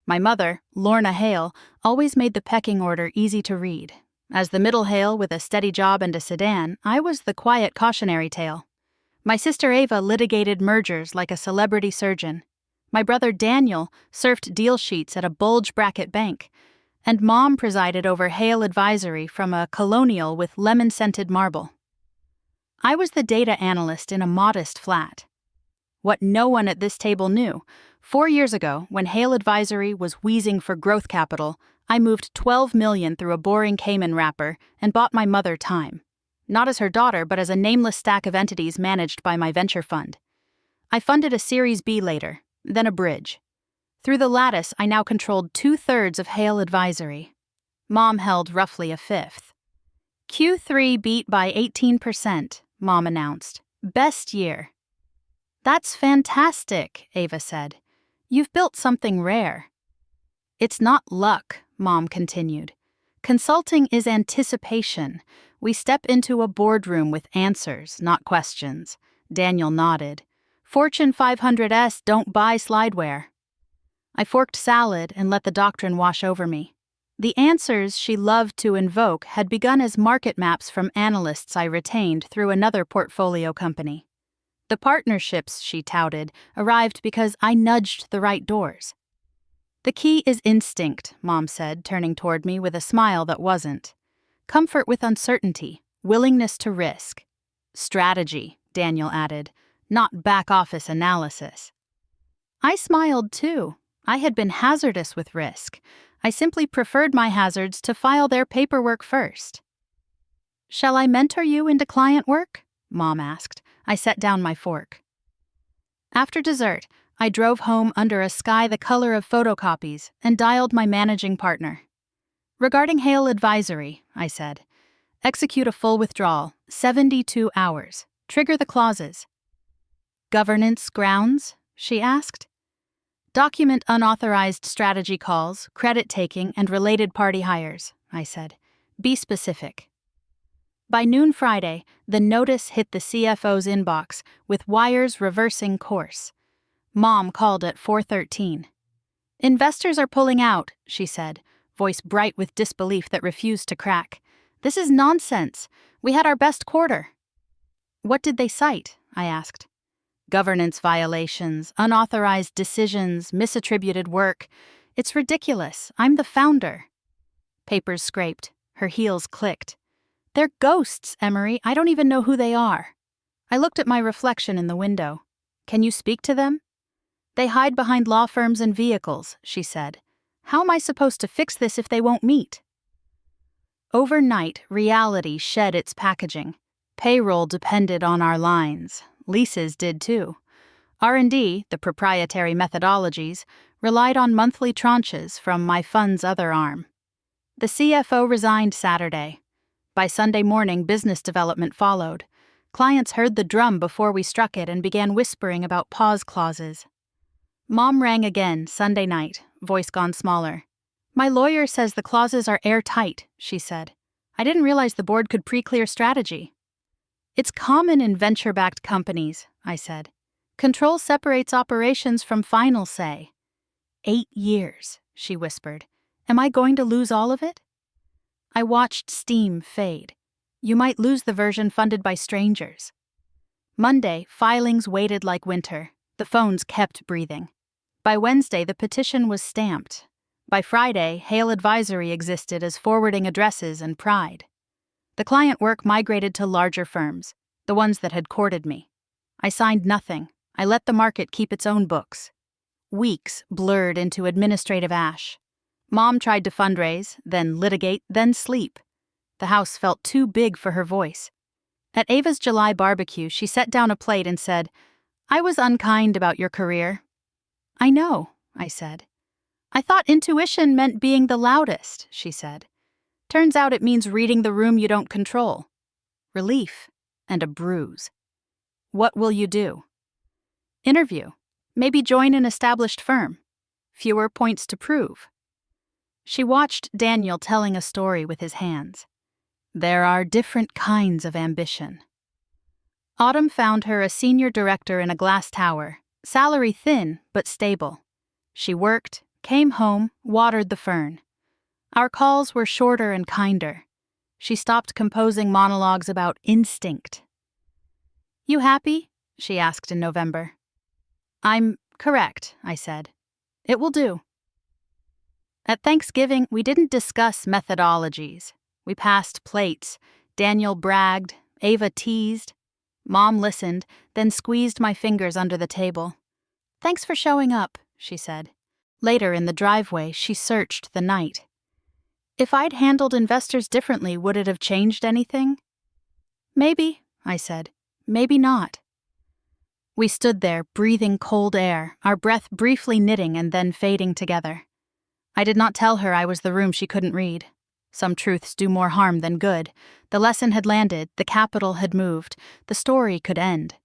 My mother, Lorna Hale, always made the pecking order easy to read. As the middle Hale with a steady job and a sedan, I was the quiet cautionary tale. My sister Ava litigated mergers like a celebrity surgeon. My brother Daniel surfed deal sheets at a bulge bracket bank. And Mom presided over Hale Advisory from a colonial with lemon-scented marble. I was the data analyst in a modest flat. What no one at this table knew, 4 years ago, when Hale Advisory was wheezing for growth capital, I moved $12 million through a boring Cayman wrapper and bought my mother time. Not as her daughter, but as a nameless stack of entities managed by my venture fund. I funded a Series B later, then a bridge. Through the lattice, I now controlled 2/3 of Hale Advisory. Mom held roughly a fifth. Q3 beat by 18%, Mom announced. Best year. That's fantastic, Ava said. You've built something rare. It's not luck, Mom continued. Consulting is anticipation. We step into a boardroom with answers, not questions. Daniel nodded. Fortune 500s don't buy slideware. I forked salad and let the doctrine wash over me. The answers she loved to invoke had begun as market maps from analysts I retained through another portfolio company. The partnerships she touted arrived because I nudged the right doors. The key is instinct, Mom said, turning toward me with a smile that wasn't. Comfort with uncertainty, willingness to risk. Strategy, Daniel added, not back-office analysis. I smiled too. I had been hazardous with risk. I simply preferred my hazards to file their paperwork first. Shall I mentor you into client work? Mom asked. I set down my fork. After dessert, I drove home under a sky the color of photocopies and dialed my managing partner. Regarding Hale Advisory, I said, execute a full withdrawal, 72 hours. Trigger the clauses. Governance grounds? She asked. Document unauthorized strategy calls, credit taking, and related party hires, I said. Be specific. By noon Friday, the notice hit the CFO's inbox with wires reversing course. Mom called at 4:13. Investors are pulling out, she said, voice bright with disbelief that refused to crack. This is nonsense. We had our best quarter. What did they cite? I asked. Governance violations, unauthorized decisions, misattributed work. It's ridiculous. I'm the founder. Papers scraped. Her heels clicked. They're ghosts, Emery. I don't even know who they are. I looked at my reflection in the window. Can you speak to them? They hide behind law firms and vehicles, she said. How am I supposed to fix this if they won't meet? Overnight, reality shed its packaging. Payroll depended on our lines. Leases did too. R&D, the proprietary methodologies, relied on monthly tranches from my fund's other arm. The CFO resigned Saturday. By Sunday morning, business development followed. Clients heard the drum before we struck it and began whispering about pause clauses. Mom rang again Sunday night, voice gone smaller. My lawyer says the clauses are airtight, she said. I didn't realize the board could pre-clear strategy. It's common in venture-backed companies, I said. Control separates operations from final say. 8 years, she whispered. Am I going to lose all of it? I watched steam fade. You might lose the version funded by strangers. Monday, filings waited like winter. The phones kept breathing. By Wednesday, the petition was stamped. By Friday, Hale Advisory existed as forwarding addresses and pride. The client work migrated to larger firms, the ones that had courted me. I signed nothing. I let the market keep its own books. Weeks blurred into administrative ash. Mom tried to fundraise, then litigate, then sleep. The house felt too big for her voice. At Ava's July barbecue, she set down a plate and said, I was unkind about your career. I know, I said. I thought intuition meant being the loudest, she said. Turns out it means reading the room you don't control. Relief and a bruise. What will you do? Interview. Maybe join an established firm. Fewer points to prove. She watched Daniel telling a story with his hands. There are different kinds of ambition. Autumn found her a senior director in a glass tower, salary thin but stable. She worked, came home, watered the fern. Our calls were shorter and kinder. She stopped composing monologues about instinct. "You happy?" she asked in November. "I'm correct," I said. "It will do." At Thanksgiving, we didn't discuss methodologies. We passed plates. Daniel bragged. Ava teased. Mom listened, then squeezed my fingers under the table. "Thanks for showing up," she said. Later in the driveway, she searched the night. "If I'd handled investors differently, would it have changed anything?" "Maybe," I said. "Maybe not." We stood there, breathing cold air, our breath briefly knitting and then fading together. I did not tell her I was the room she couldn't read. Some truths do more harm than good. The lesson had landed, the capital had moved, the story could end.